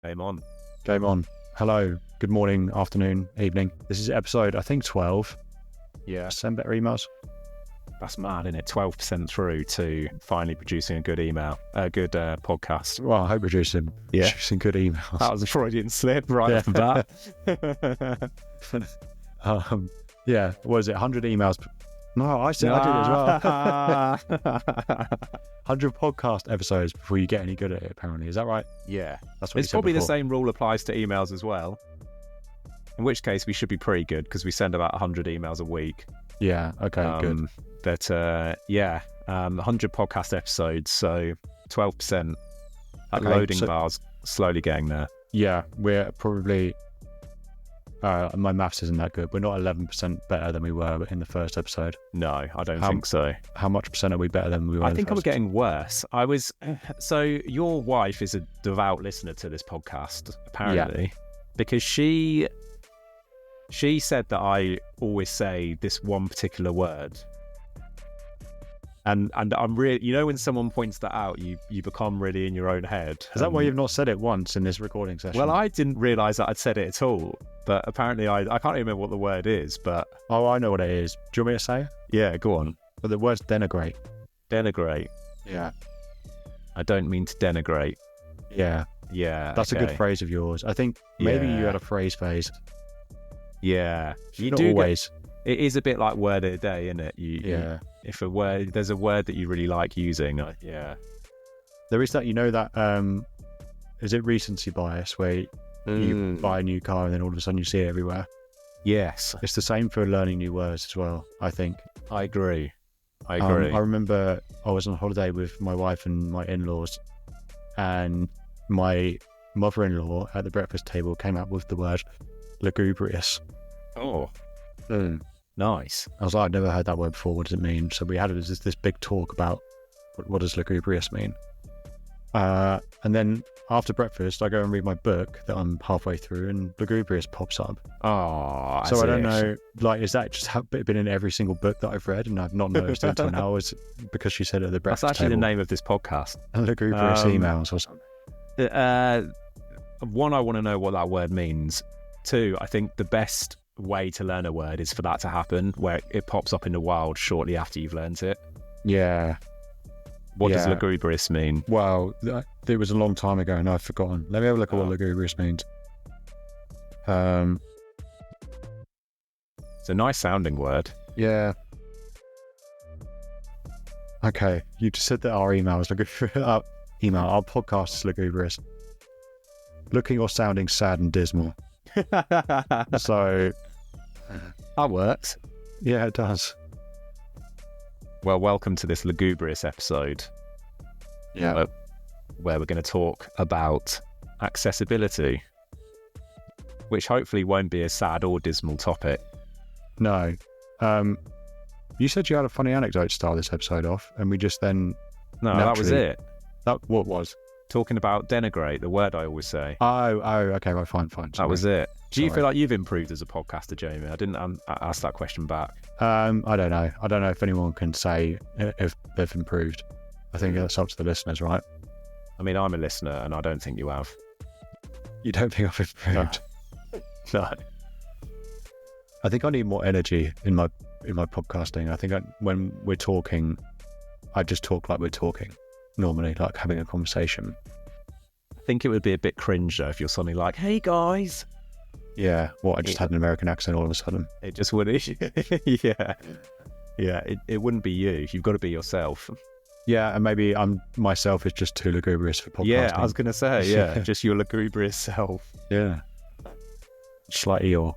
Game on. Game on. Hello, good morning, afternoon, evening. This is episode, I think, 12. Yeah. Send better emails. That's mad, isn't it? 12% through to finally producing a good email, a good podcast. Well, I hope producing good emails. That was a Freudian slip right off the bat. Yeah, what is it, 100 emails? No, I said I did as well. 100 podcast episodes before you get any good at it, apparently. Is that right? Yeah. That's what It's probably the same rule applies to emails as well. In which case, we should be pretty good because we send about 100 emails a week. Yeah, okay, good. But 100 podcast episodes, so 12%. That loading bar's slowly getting there. Yeah, we're probably... my maths isn't that good. We're not 11% better than we were in the first episode. No, I don't think so. How much percent are we better than we were? I think I'm getting worse. So your wife is a devout listener to this podcast, apparently, because she said that I always say this one particular word. And I'm really, you know, when someone points that out, you become really in your own head. Is that why you've not said it once in this recording session? Well, I didn't realise that I'd said it at all. But apparently I can't even remember what the word is, but... Oh, I know what it is. Do you want me to say it? Yeah, go on. But the word's denigrate. Denigrate. Yeah. I don't mean to denigrate. Yeah. Yeah. That's a good phrase of yours. I think maybe you had a phrase phase. Yeah. You do always. It is a bit like word of the day, isn't it? If there's a word that you really like using, There is that, you know, that, is it recency bias where you buy a new car and then all of a sudden you see it everywhere? Yes. It's the same for learning new words as well, I think. I agree. I remember I was on holiday with my wife and my in-laws, and my mother-in-law at the breakfast table came up with the word lugubrious. Oh. Nice. I was like, I've never heard that word before. What does it mean? So we had this big talk about what does lugubrious mean. And then after breakfast, I go and read my book that I'm halfway through, and lugubrious pops up. Oh, so I don't know, like, is that just been in every single book that I've read and I've not noticed it until now? Is it because she said it at the breakfast table? That's actually the name of this podcast. Lugubrious emails or something. One, I want to know what that word means. Two, I think the best way to learn a word is for that to happen, where it pops up in the wild shortly after you've learnt it. Yeah. What does lugubrious mean? Well, it was a long time ago and I've forgotten. Let me have a look at what lugubrious means. It's a nice sounding word. Yeah. Okay, you just said that our email is lugubrious. Our podcast is lugubrious. Looking or sounding sad and dismal. So that works. Yeah, it does. Well, welcome to this lugubrious episode. Yeah. Where we're going to talk about accessibility, which hopefully won't be a sad or dismal topic. No. You said you had a funny anecdote to start this episode off, and we just then... No, that was it. What was? Talking about denigrate, the word I always say. Oh, okay, right, fine. Sorry. That was it. Do you feel like you've improved as a podcaster, Jamie? I didn't ask that question back. I don't know. I don't know if anyone can say if they've improved. I think that's up to the listeners, right? I mean, I'm a listener, and I don't think you have. You don't think I've improved? No. I think I need more energy in my podcasting. I think when we're talking, I just talk like we're talking normally, like having a conversation. I think it would be a bit cringe though if you're suddenly like, "Hey guys." Yeah. I just had an American accent all of a sudden. It just would. Yeah. It wouldn't be you. You've got to be yourself. Yeah, and maybe myself is just too lugubrious for podcasting. Yeah, I was gonna say, just your lugubrious self. Yeah. Just like Eeyore.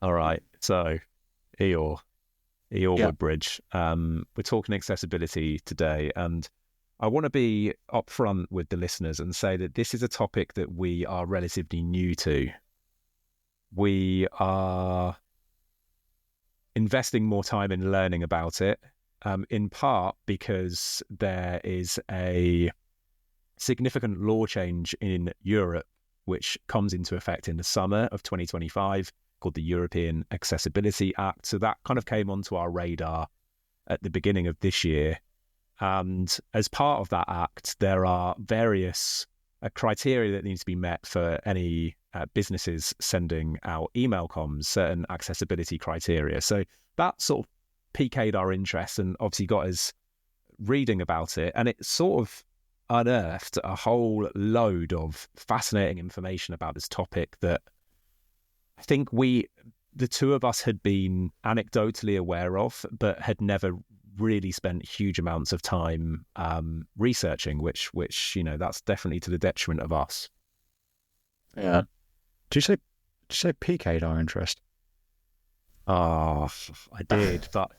All right, so Eeyore Woodbridge. We're talking accessibility today, and I want to be upfront with the listeners and say that this is a topic that we are relatively new to. We are investing more time in learning about it, in part because there is a significant law change in Europe which comes into effect in the summer of 2025, called the European Accessibility Act. So that kind of came onto our radar at the beginning of this year. And as part of that act, there are various criteria that need to be met for any businesses sending out email comms, certain accessibility criteria. So that sort of piqued our interest and obviously got us reading about it. And it sort of unearthed a whole load of fascinating information about this topic that I think the two of us had been anecdotally aware of, but had never really spent huge amounts of time researching, which that's definitely to the detriment of us. Yeah. Did you say piqued our interest? Oh, I did, but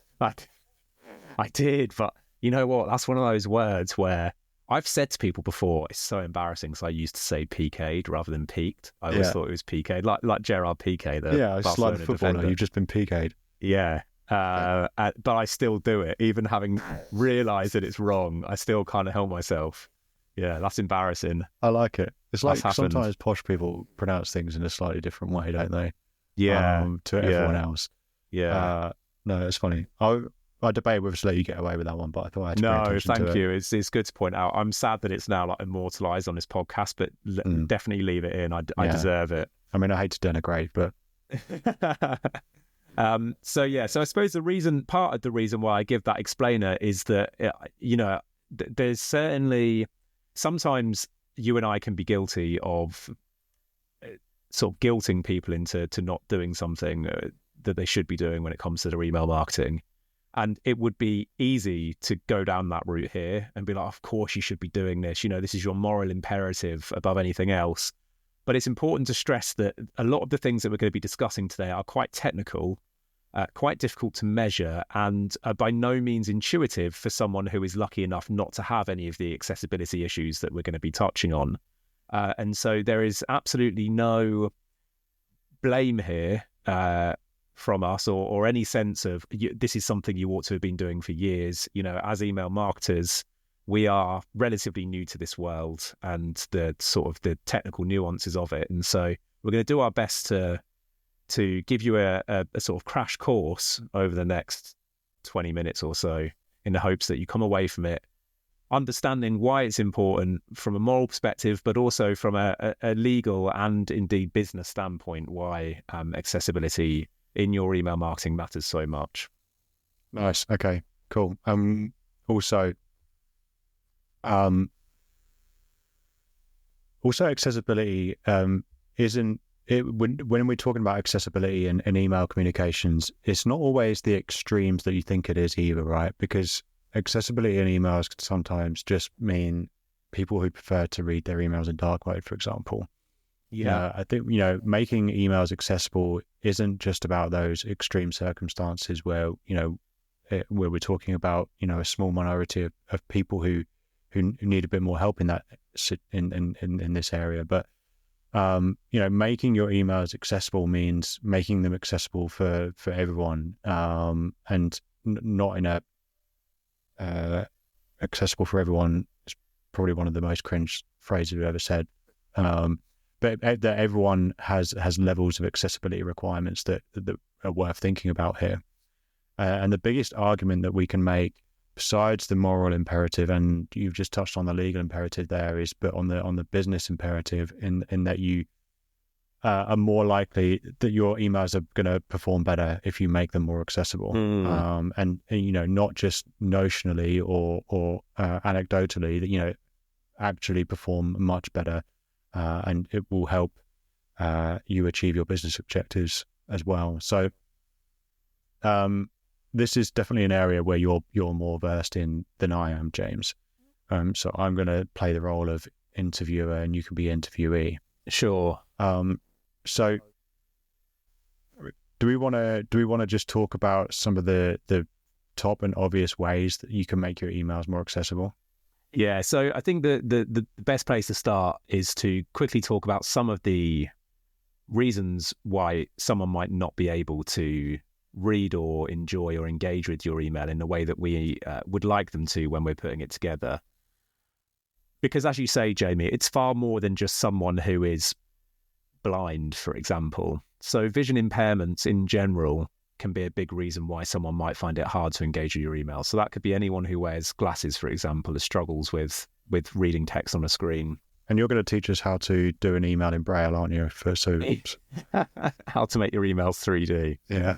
I did, but you know what? That's one of those words where I've said to people before, it's so embarrassing because I used to say piqued rather than peaked. I always thought it was piqued, like Gerard Piqué, the Barcelona footballer. Defender. You've just been piqued. Yeah. But I still do it, even having realised that it's wrong. I still can't help myself. Yeah, that's embarrassing. I like it. It's like That's happened. sometimes posh people pronounce things in a slightly different way, don't they? Yeah, to everyone else. Yeah. No, it's funny. I debate whether to let you get away with that one, but I thought I had to pay No, attention to thank it. you. It's good to point out. I'm sad that it's now like immortalised on this podcast, but definitely leave it in. I deserve it. I mean, I hate to denigrate, but So I suppose part of the reason why I give that explainer is that there's certainly sometimes you and I can be guilty of sort of guilting people into not doing something that they should be doing when it comes to their email marketing. And it would be easy to go down that route here and be like, of course you should be doing this. This is your moral imperative above anything else. But it's important to stress that a lot of the things that we're going to be discussing today are quite technical, quite difficult to measure, and by no means intuitive for someone who is lucky enough not to have any of the accessibility issues that we're going to be touching on. And so there is absolutely no blame here from us or any sense of this is something you ought to have been doing for years. As email marketers, we are relatively new to this world and the sort of the technical nuances of it. And so we're going to do our best to give you a sort of crash course over the next 20 minutes or so in the hopes that you come away from it understanding why it's important from a moral perspective, but also from a legal and indeed business standpoint, why accessibility in your email marketing matters so much. Nice. Okay, cool. Also accessibility isn't it when we're talking about accessibility in email communications, it's not always the extremes that you think it is either, right? Because accessibility in emails can sometimes just mean people who prefer to read their emails in dark mode, for example. Yeah. I think, making emails accessible isn't just about those extreme circumstances where, where we're talking about, a small minority of people who need a bit more help in that, in this area. But, making your emails accessible means making them accessible for everyone, and not in a, accessible for everyone is probably one of the most cringe phrases we've ever said. But that everyone has levels of accessibility requirements that are worth thinking about here. And the biggest argument that we can make, besides the moral imperative, and you've just touched on the legal imperative there, is but on the business imperative, in that you are more likely that your emails are going to perform better if you make them more accessible. And not just notionally or anecdotally, that actually perform much better. And it will help you achieve your business objectives as well. So this is definitely an area where you're more versed in than I am, James. So I'm going to play the role of interviewer and you can be interviewee. Sure. So do we want to just talk about some of the top and obvious ways that you can make your emails more accessible? Yeah, so I think the best place to start is to quickly talk about some of the reasons why someone might not be able to read or enjoy or engage with your email in the way that we would like them to when we're putting it together. Because as you say, Jamie, it's far more than just someone who is blind, for example. So vision impairments in general can be a big reason why someone might find it hard to engage with your email. So that could be anyone who wears glasses, for example, who struggles with reading text on a screen. And you're going to teach us how to do an email in Braille, aren't you? How to make your emails 3D. Yeah.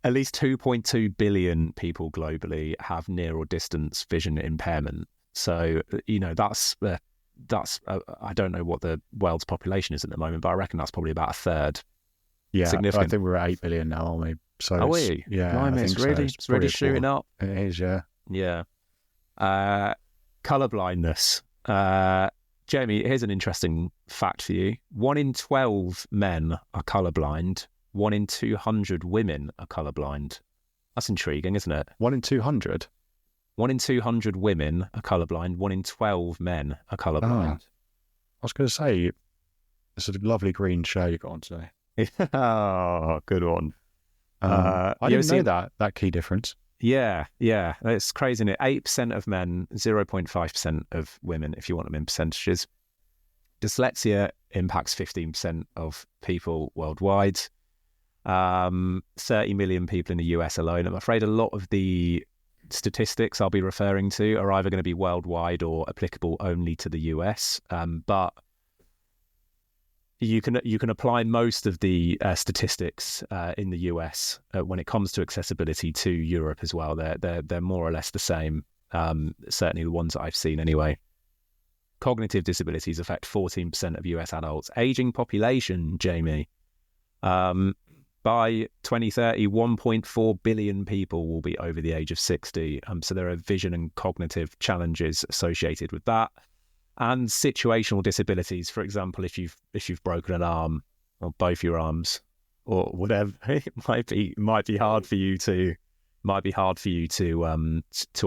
At least 2.2 billion people globally have near or distance vision impairment. So, that's I don't know what the world's population is at the moment, but I reckon that's probably about a third. Yeah, significant. I think we're at 8 billion now, aren't we? So are we? Yeah, it's really shooting up. It is, yeah. Yeah. Colour blindness. Jamie, here's an interesting fact for you. 1 in 12 men are colourblind. 1 in 200 women are colourblind. That's intriguing, isn't it? 1 in 200? 1 in 200 women are colourblind. 1 in 12 men are colourblind. I was going to say, it's a lovely green show you got on today. Oh, good one. I didn't know that key difference. Yeah. It's crazy, isn't it? 8% of men, 0.5% of women, if you want them in percentages. Dyslexia impacts 15% of people worldwide. 30 million people in the US alone. I'm afraid a lot of the statistics I'll be referring to are either going to be worldwide or applicable only to the US. But you can apply most of the statistics in the US when it comes to accessibility to Europe as well. They're more or less the same. Certainly the ones that I've seen anyway. Cognitive disabilities affect 14% of US adults. Aging population, Jamie. By 2030, 1.4 billion people will be over the age of 60. So there are vision and cognitive challenges associated with that. And situational disabilities, for example, if you've broken an arm or both your arms or whatever, it might be hard for you to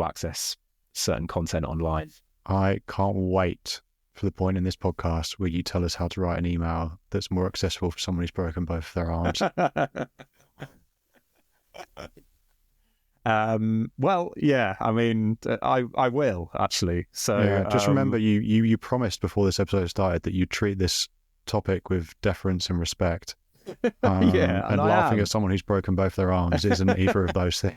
access certain content online. I can't wait for the point in this podcast where you tell us how to write an email that's more accessible for someone who's broken both of their arms. Well, yeah, I mean, I will actually. So yeah, just remember, you promised before this episode started that you'd treat this topic with deference and respect. Yeah, and laughing at someone who's broken both their arms isn't either of those things.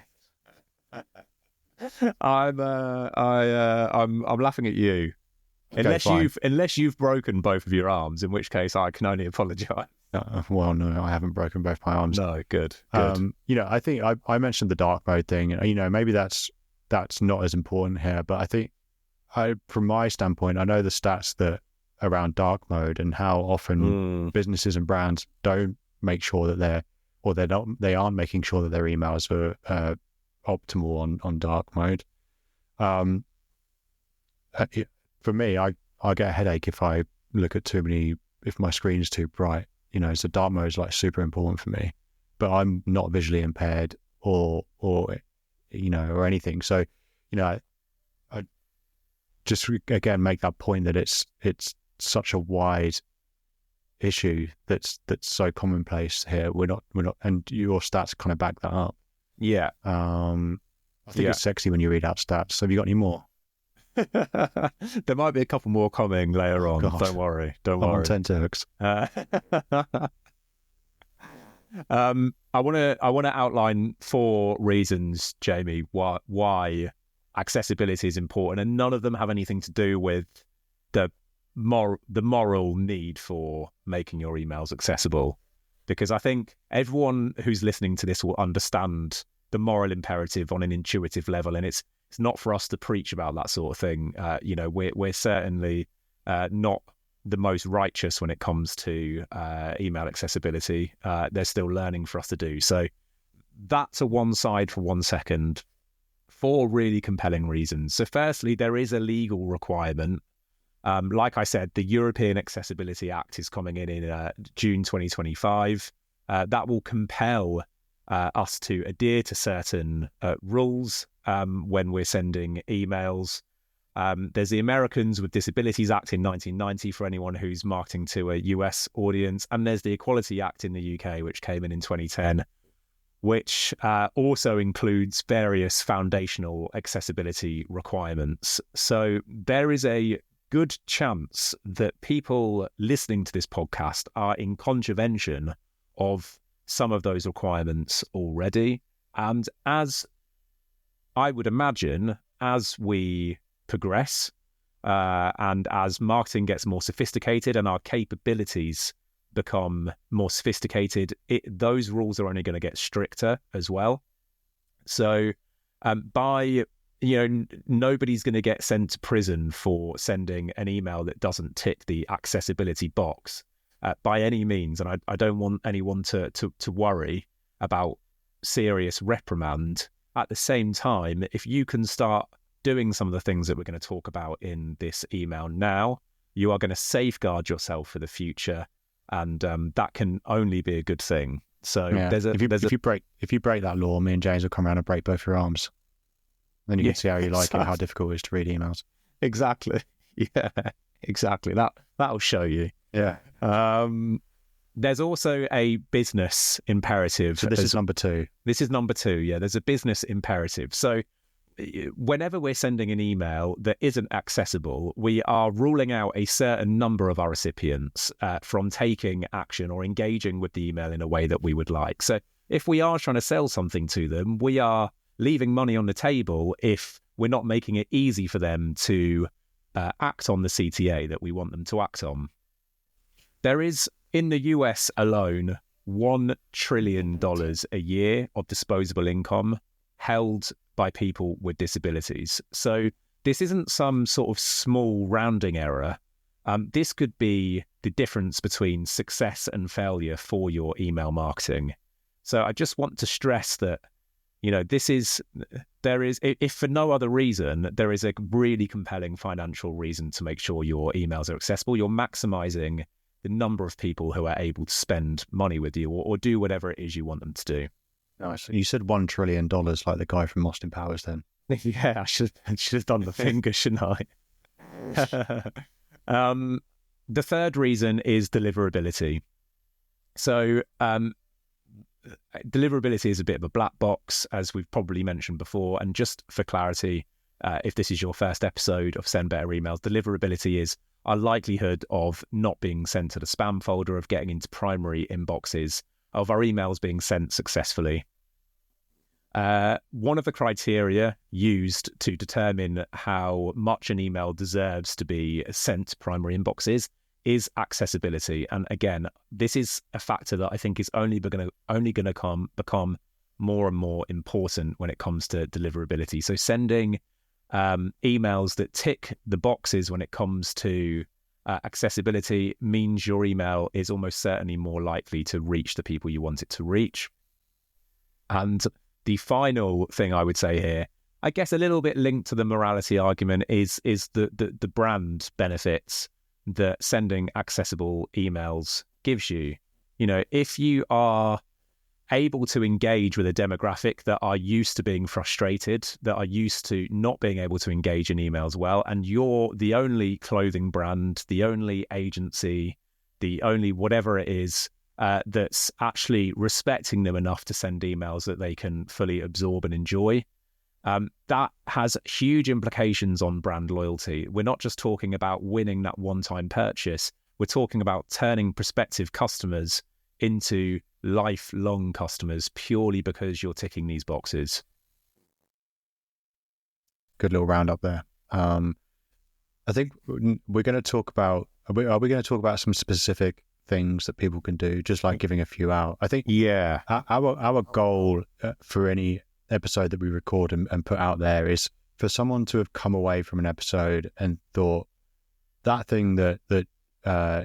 I'm laughing at you. Okay, unless you've broken both of your arms, in which case I can only apologise. Well, no, I haven't broken both my arms. No, good. I think I mentioned the dark mode thing, and maybe that's not as important here, but I think from my standpoint, I know the stats that around dark mode and how often businesses and brands don't make sure that they aren't making sure that their emails are optimal on dark mode. For me, I get a headache if I look at if my screen's too bright. So dark mode is like super important for me, but I'm not visually impaired or anything. So, I just again make that point that it's such a wide issue that's so commonplace here. We're not, and your stats kind of back that up. Yeah. I think it's sexy when you read out stats. So have you got any more? There might be a couple more coming later on. God. Don't worry. I'm on 10 hooks. I want to outline 4 reasons, Jamie, why accessibility is important, and none of them have anything to do with the moral need for making your emails accessible. Because I think everyone who's listening to this will understand the moral imperative on an intuitive level, and it's not for us to preach about that sort of thing. We're certainly not the most righteous when it comes to email accessibility. There's still learning for us to do. So that's a one side for 1 second. 4 really compelling reasons. So firstly, there is a legal requirement. Like I said, the European Accessibility Act is coming in June 2025. That will compel us to adhere to certain rules when we're sending emails. There's the Americans with Disabilities Act in 1990 for anyone who's marketing to a US audience. And there's the Equality Act in the UK, which came in 2010, which also includes various foundational accessibility requirements. So there is a good chance that people listening to this podcast are in contravention of some of those requirements already. And as I would imagine, as we progress and as marketing gets more sophisticated and our capabilities become more sophisticated, those rules are only going to get stricter as well. So nobody's going to get sent to prison for sending an email that doesn't tick the accessibility box by any means. And I don't want anyone to worry about serious reprimand. At the same time, if you can start doing some of the things that we're going to talk about in this email now, you are going to safeguard yourself for the future, and that can only be a good thing. So if you break that law, me and James will come around and break both your arms. Then you can see how you like it, how difficult it is to read emails. Exactly. Yeah, exactly. That'll show you. Yeah. There's also a business imperative. So this is number 2. This is number 2. Yeah, there's a business imperative. So whenever we're sending an email that isn't accessible, we are ruling out a certain number of our recipients from taking action or engaging with the email in a way that we would like. So if we are trying to sell something to them, we are leaving money on the table if we're not making it easy for them to act on the CTA that we want them to act on. There is, in the US alone, $1 trillion a year of disposable income held by people with disabilities. So this isn't some sort of small rounding error. This could be the difference between success and failure for your email marketing. So I just want to stress that, there is, if for no other reason, there is a really compelling financial reason to make sure your emails are accessible. You're maximizing the number of people who are able to spend money with you or do whatever it is you want them to do. Nice. You said $1 trillion like the guy from Austin Powers then. Yeah, I should have done the finger, shouldn't I? The third reason is deliverability. So deliverability is a bit of a black box, as we've probably mentioned before. And just for clarity, if this is your first episode of Send Better Emails, deliverability is our likelihood of not being sent to the spam folder, of getting into primary inboxes, of our emails being sent successfully. One of the criteria used to determine how much an email deserves to be sent to primary inboxes is accessibility. And again, this is a factor that I think is only going to become more and more important when it comes to deliverability. So sending emails that tick the boxes when it comes to accessibility means your email is almost certainly more likely to reach the people you want it to reach. And the final thing I would say here, I guess a little bit linked to the morality argument, is the brand benefits that sending accessible emails gives you. If you are able to engage with a demographic that are used to being frustrated, that are used to not being able to engage in emails well, and you're the only clothing brand, the only agency, the only whatever it is that's actually respecting them enough to send emails that they can fully absorb and enjoy, that has huge implications on brand loyalty. We're not just talking about winning that one-time purchase. We're talking about turning prospective customers into lifelong customers purely because you're ticking these boxes. Good little roundup there. I think we're going to talk about, are we going to talk about some specific things that people can do, just like giving a few out? I think our goal for any episode that we record and put out there is for someone to have come away from an episode and thought that thing that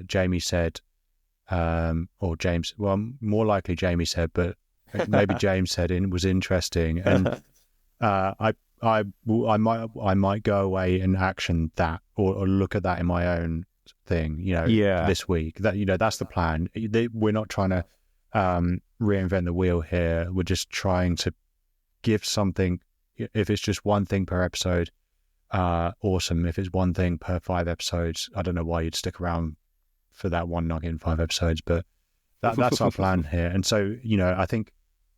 Jamie said, or James, well, more likely Jamie said, but maybe James said it was interesting, and I might go away and action that or look at that in my own thing, this week. That that's the plan. We're not trying to reinvent the wheel here. We're just trying to give something. If it's just one thing per episode, awesome. If it's one thing per 5 episodes, I don't know why you'd stick around for that one nugget in 5 episodes, but that's our plan here. And so, I think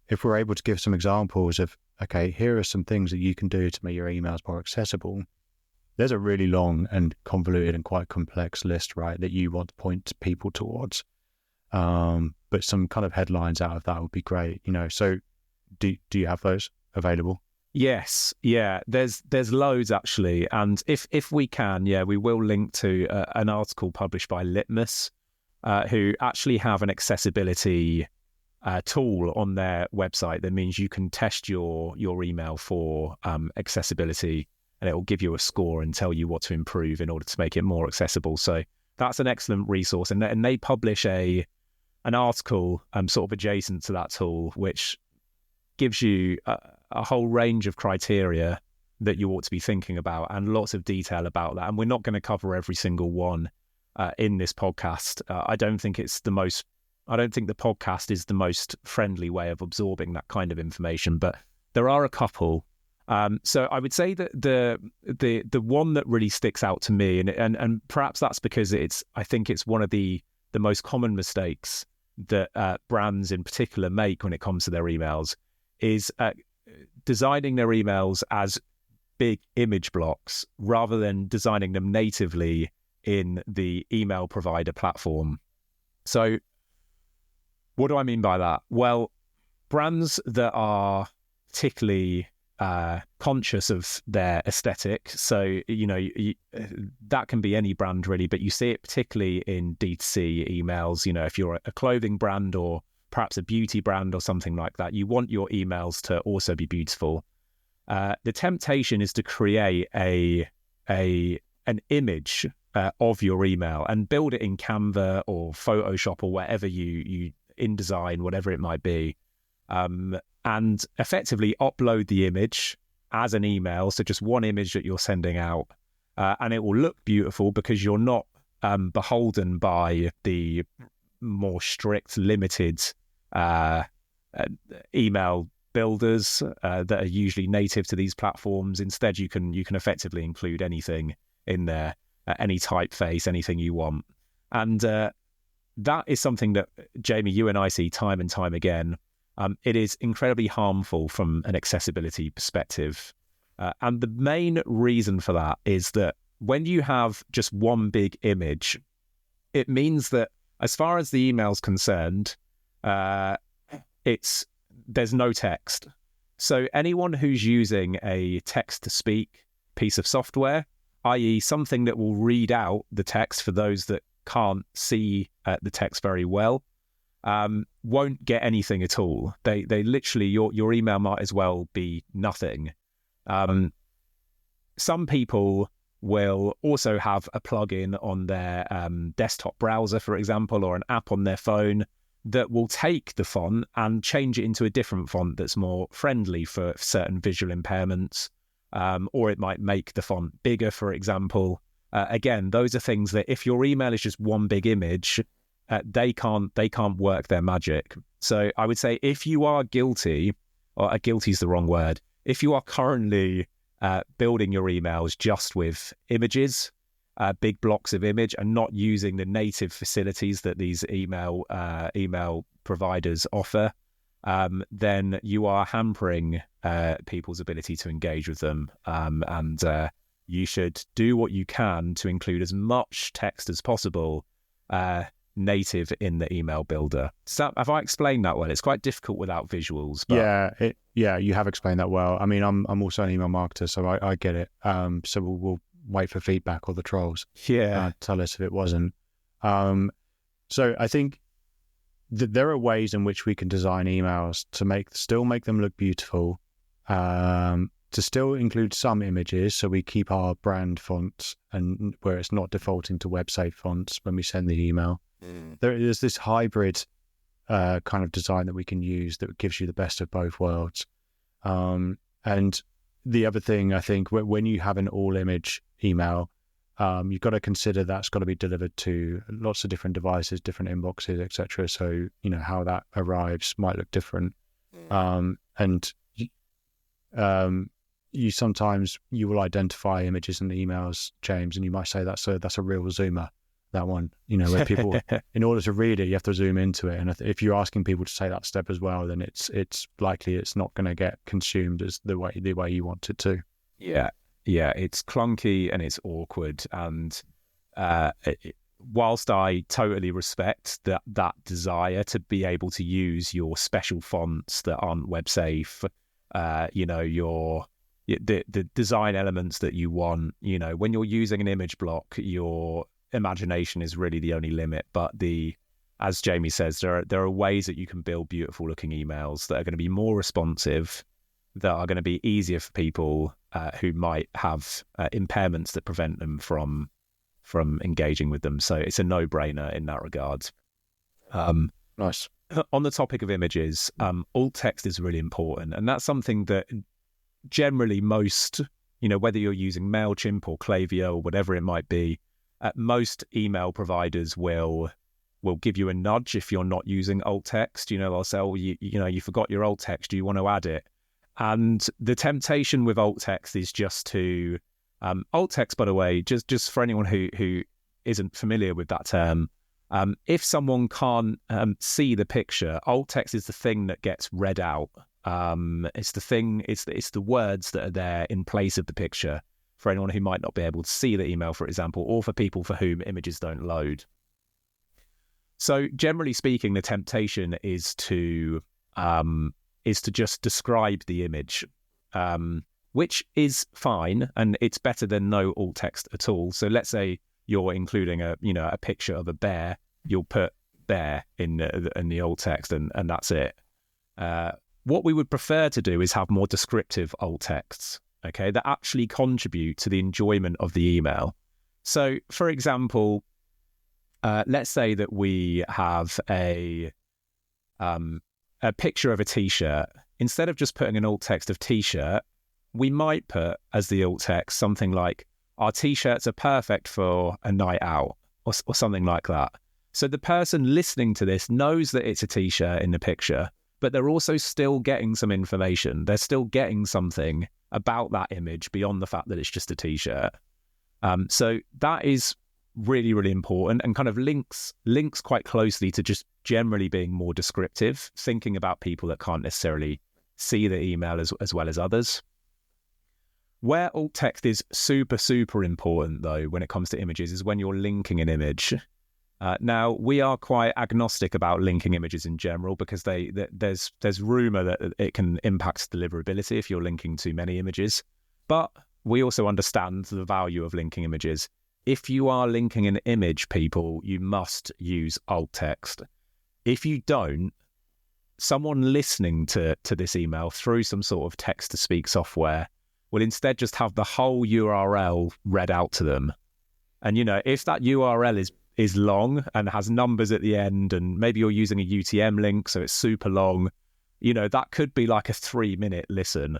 if we're able to give some examples of, okay, here are some things that you can do to make your emails more accessible. There's a really long and convoluted and quite complex list, right, that you want to point people towards. But some kind of headlines out of that would be great, So do you have those available? Yes, yeah. There's loads actually, and if we can, we will link to an article published by Litmus, who actually have an accessibility tool on their website that means you can test your email for accessibility, and it will give you a score and tell you what to improve in order to make it more accessible. So that's an excellent resource, and they publish an article sort of adjacent to that tool, which gives you a whole range of criteria that you ought to be thinking about, and lots of detail about that. And we're not going to cover every single one in this podcast. I don't think the podcast is the most friendly way of absorbing that kind of information, but there are a couple. So I would say that the one that really sticks out to me, and perhaps that's because I think it's one of the most common mistakes that brands in particular make when it comes to their emails, is designing their emails as big image blocks rather than designing them natively in the email provider platform. So what do I mean by that? Well, brands that are particularly conscious of their aesthetic, so that can be any brand really, but you see it particularly in D2C emails. If you're a clothing brand or perhaps a beauty brand or something like that, you want your emails to also be beautiful. The temptation is to create an image of your email and build it in Canva or Photoshop or wherever you InDesign, whatever it might be, and effectively upload the image as an email. So just one image that you're sending out, and it will look beautiful because you're not beholden by the more strict, limited email builders that are usually native to these platforms. Instead, you can effectively include anything in there, any typeface, anything you want. And that is something that, Jamie, you and I see time and time again. It is incredibly harmful from an accessibility perspective. And the main reason for that is that when you have just one big image, it means that as far as the email's concerned, there's no text. So anyone who's using a text-to-speak piece of software, i.e. something that will read out the text for those that can't see the text very well, won't get anything at all. They literally, your email might as well be nothing. Some people will also have a plugin on their desktop browser, for example, or an app on their phone that will take the font and change it into a different font that's more friendly for certain visual impairments, or it might make the font bigger, for example. Again, those are things that if your email is just one big image, they can't work their magic. So I would say if you are guilty, or guilty is the wrong word, if you are currently building your emails just with images, big blocks of image, and not using the native facilities that these email providers offer, then you are hampering people's ability to engage with them. And you should do what you can to include as much text as possible native in the email builder. So have I explained that well? It's quite difficult without visuals. But... Yeah, you have explained that well. I mean, I'm also an email marketer, so I get it. So we'll wait for feedback or the trolls. Yeah, tell us if it wasn't. So I think that there are ways in which we can design emails to still make them look beautiful, to still include some images, so we keep our brand fonts and where it's not defaulting to website fonts when we send the email. There is this hybrid kind of design that we can use that gives you the best of both worlds. And the other thing, I think, when you have an all-image email, you've got to consider that's got to be delivered to lots of different devices, different inboxes, etc. So, how that arrives might look different. And you will identify images in the emails, James, and you might say that's a real zoomer, that one, where people, in order to read it, you have to zoom into it. And if you're asking people to take that step as well, then it's likely it's not going to get consumed as the way you want it to. Yeah, it's clunky and it's awkward. And whilst I totally respect that desire to be able to use your special fonts that aren't web safe, the design elements that you want, when you're using an image block, your imagination is really the only limit. But as Jamie says, there are ways that you can build beautiful looking emails that are going to be more responsive, that are going to be easier for people who might have impairments that prevent them from engaging with them. So it's a no-brainer in that regard. Nice. On the topic of images, alt text is really important, and that's something that generally most, whether you're using MailChimp or Klaviyo or whatever it might be, most email providers will give you a nudge if you're not using alt text. They'll say, oh, you forgot your alt text, do you want to add it? And the temptation with alt text is just to alt text, by the way, just for anyone who isn't familiar with that term, if someone can't see the picture, alt text is the thing that gets read out. It's the words that are there in place of the picture for anyone who might not be able to see the email, for example, or for people for whom images don't load. So generally speaking, the temptation is to just describe the image, which is fine, and it's better than no alt text at all. So let's say you're including a picture of a bear, you'll put bear in the alt text, and that's it. What we would prefer to do is have more descriptive alt texts, okay, that actually contribute to the enjoyment of the email. So, for example, let's say that we have a picture of a t-shirt. Instead of just putting an alt text of t-shirt, we might put as the alt text something like, our t-shirts are perfect for a night out, or something like that. So the person listening to this knows that it's a t-shirt in the picture, but they're also still getting some information. They're still getting something about that image beyond the fact that it's just a t-shirt. So that is really, really important, and kind of links quite closely to just generally being more descriptive, thinking about people that can't necessarily see the email as well as others. Where alt text is super, super important, though, when it comes to images, is when you're linking an image. Now, we are quite agnostic about linking images in general, because there's rumour that it can impact deliverability if you're linking too many images. But we also understand the value of linking images. If you are linking an image, people, you must use alt text. If you don't, someone listening to this email through some sort of text-to-speak software will instead just have the whole URL read out to them. And, if that URL is long and has numbers at the end, and maybe you're using a UTM link, so it's super long, that could be like a 3-minute listen.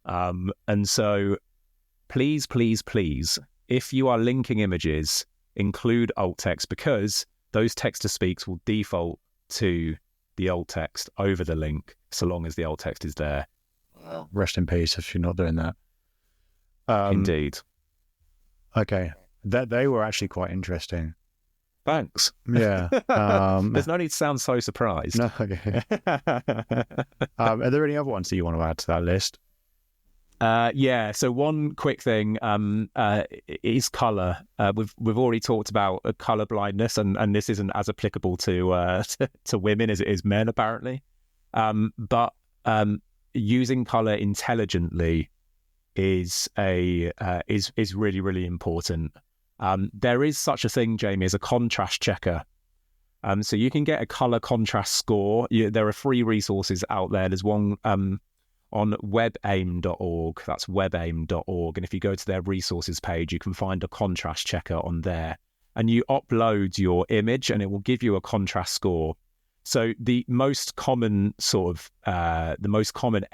And so please, please, please, if you are linking images, include alt text, because those text-to-speaks will default to the alt text over the link, so long as the alt text is there. Well, rest in peace if you're not doing that. Indeed. Okay. They were actually quite interesting. Thanks. Yeah. There's no need to sound so surprised. No, okay. Are there any other ones that you want to add to that list? Yeah. So one quick thing is color. We've already talked about color blindness, and this isn't as applicable to women as it is men, apparently. But using color intelligently is really, really important. There is such a thing, Jamie, as a contrast checker. So you can get a color contrast score. There are free resources out there. There's one on webaim.org. That's webaim.org. And if you go to their resources page, you can find a contrast checker on there. And you upload your image and it will give you a contrast score. So the most common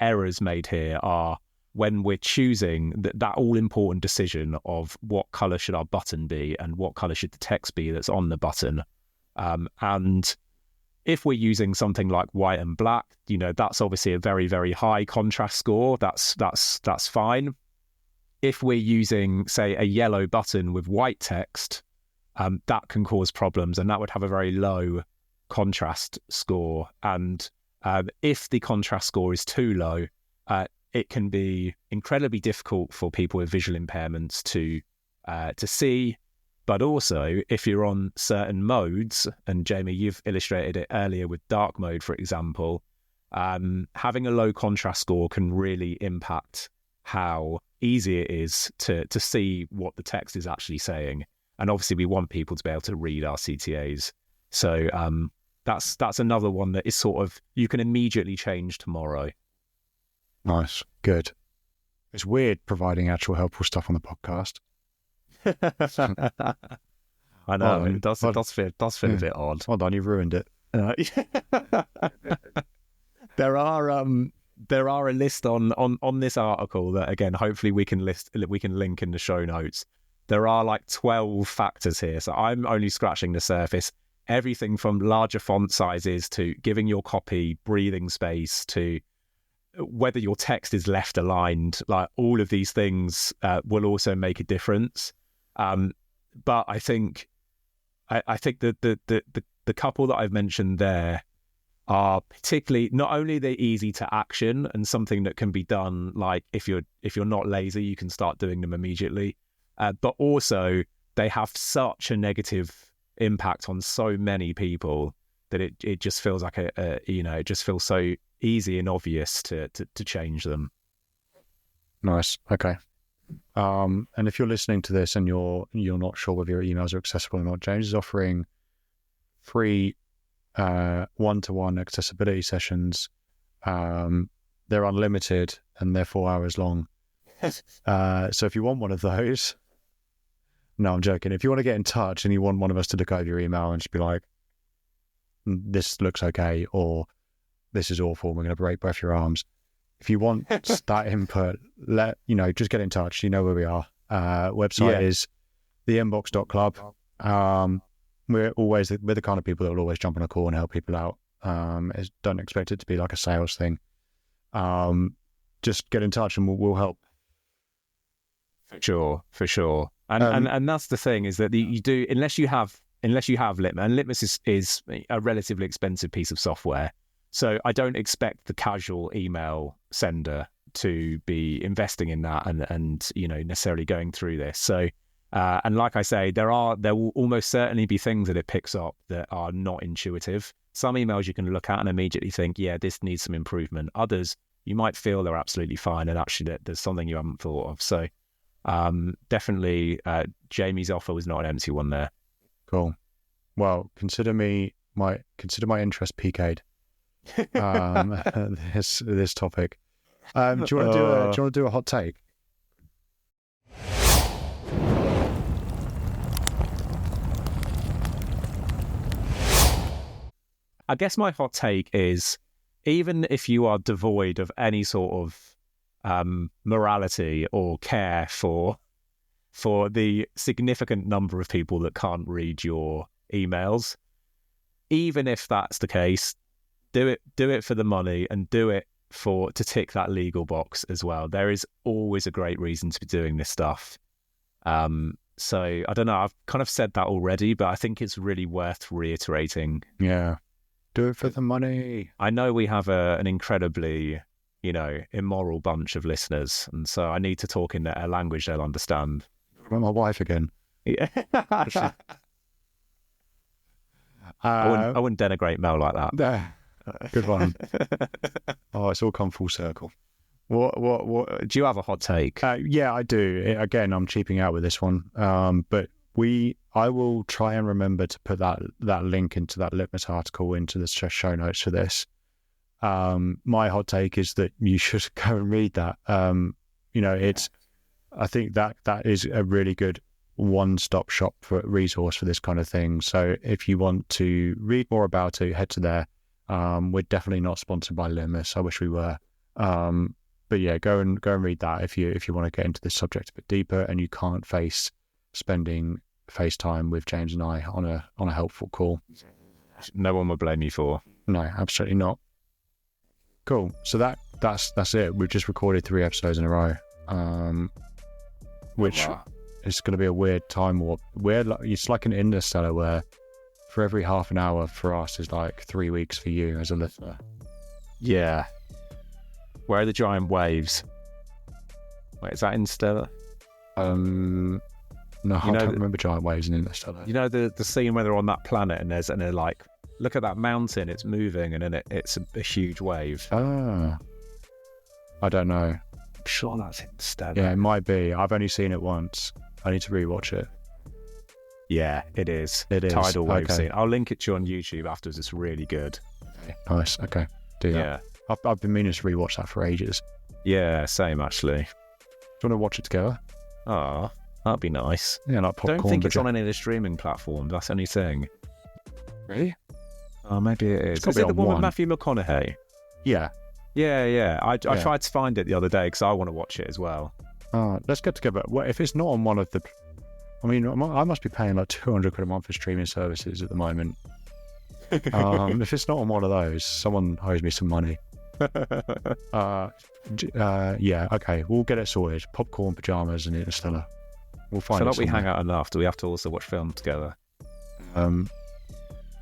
errors made here are when we're choosing that all-important decision of what color should our button be and what color should the text be that's on the button. And if we're using something like white and black, that's obviously a very, very high contrast score. That's fine. If we're using, say, a yellow button with white text, that can cause problems, and that would have a very low contrast score. And if the contrast score is too low, it can be incredibly difficult for people with visual impairments to see. But also, if you're on certain modes, and Jamie, you've illustrated it earlier with dark mode, for example, having a low contrast score can really impact how easy it is to see what the text is actually saying. And obviously, we want people to be able to read our CTAs. So that's another one that is sort of, you can immediately change tomorrow. Nice. Good. It's weird providing actual helpful stuff on the podcast. I know, it does feel a bit odd. Hold on, you've ruined it. There are a list on this article that, again, hopefully we can link in the show notes. There are like 12 factors here, so I'm only scratching the surface. Everything from larger font sizes to giving your copy breathing space to whether your text is left aligned. Like, all of these things will also make a difference. But I think that the couple that I've mentioned there are particularly, not only they're easy to action and something that can be done, like if you're not lazy, you can start doing them immediately, but also they have such a negative impact on so many people that it just feels like it just feels so easy and obvious to change them. Nice. Okay. And if you're listening to this and you're not sure whether your emails are accessible or not, James is offering free one-to-one accessibility sessions. They're unlimited and they're 4 hours long. So if you want one of those, no, I'm joking. If you want to get in touch and you want one of us to look over your email and just be like, this looks okay, or this is awful, we're going to break both your arms. If you want that input, just get in touch. You know where we are. Website is theinbox.club. We're the kind of people that will always jump on a call and help people out. Don't expect it to be like a sales thing. Just get in touch and we'll help. For sure. And that's the thing, is that you do, unless you have Litmus, and Litmus is a relatively expensive piece of software. So I don't expect the casual email sender to be investing in that and necessarily going through this. So and like I say, there will almost certainly be things that it picks up that are not intuitive. Some emails you can look at and immediately think, yeah, this needs some improvement. Others you might feel they're absolutely fine, and actually there's something you haven't thought of. So definitely Jamie's offer was not an empty one there. Cool. Well, consider my interest piqued. This topic. Do you want to do a hot take? I guess my hot take is, even if you are devoid of any sort of morality or care for the significant number of people that can't read your emails, even if that's the case, do it for the money, and do it to tick that legal box as well. There is always a great reason to be doing this stuff. So I don't know, I've kind of said that already, but I think it's really worth reiterating. Yeah. Do it for the money. I know we have an incredibly, immoral bunch of listeners, and so I need to talk in a language they'll understand. About my wife again. Yeah. I wouldn't denigrate Mel like that. Good one. Oh, it's all come full circle. What do you have a hot take? Yeah, I do. Again, I'm cheaping out with this one. But I will try and remember to put that link into that Litmus article into the show notes for this. My hot take is that you should go and read that. I think that is a really good one-stop shop for resource for this kind of thing. So if you want to read more about it, head to there. We're definitely not sponsored by Litmus. I wish we were. But yeah, go and read that if you want to get into this subject a bit deeper and you can't face spending FaceTime with James and I on a helpful call. No one would blame you for. No, absolutely not. Cool. So that's it. We've just recorded 3 episodes in a row, which is going to be a weird time warp. It's like an Interstellar where for every half an hour for us is like 3 weeks for you as a listener. Yeah. Where are the giant waves? Wait, is that Interstellar? No, No, You I know don't the- remember giant waves in Interstellar. You know the scene where they're on that planet and they're like, look at that mountain, it's moving, and then it's a huge wave. Ah, I don't know. I'm sure that's Interstellar. Yeah, it might be. I've only seen it once. I need to rewatch it. Yeah, it is. It is. Tidal wave Okay. scene. I'll link it to you on YouTube afterwards. It's really good. Nice. Okay, do that. Yeah. I've been meaning to rewatch that for ages. Yeah, same actually. Do you want to watch it together? Oh, that'd be nice. Yeah, like popcorn. Don't think it's but- on any of the streaming platforms. That's the only thing. Really? Oh, maybe it is. It's gotta Is be it the on one with one. Matthew McConaughey? Yeah. Yeah. I Yeah. tried to find it the other day because I want to watch it as well. Let's get together. Well, if it's not on one of the, I mean, I must be paying like 200 quid a month for streaming services at the moment. If it's not on one of those, someone owes me some money. Yeah, okay, we'll get it sorted. Popcorn, pajamas, and Interstellar. We'll I find feel it like we hang somewhere. out enough. Do we have to also watch films together?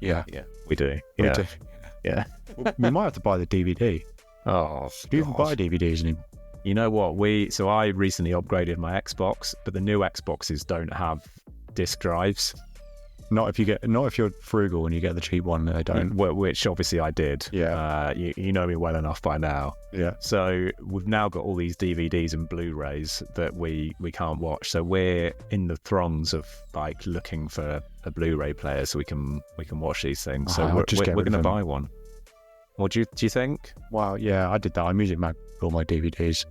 Yeah, Yeah, we do. we Yeah. do. Yeah. We might have to buy the DVD. Oh, Do you even God. buy DVDs anymore? You know what? So I recently upgraded my Xbox, but the new Xboxes don't have disk drives, Not if you're frugal and you get the cheap one. They don't. which obviously I did. Yeah. You know me well enough by now. Yeah. So we've now got all these DVDs and Blu-rays that we can't watch. So we're in the throngs of like looking for a Blu-ray player so we can watch these things. So I'll just we're get rid going to of them. buy one. What do you think? Wow. Yeah, I did that. I Music Mag all my DVDs.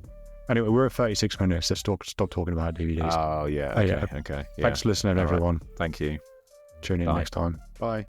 Anyway, we're at 36 minutes. Let's stop talking about DVDs. Oh yeah. Oh, Okay. yeah. Okay. Yeah. Thanks for listening, All right. everyone. Thank you. Tune in Bye. next time. Bye.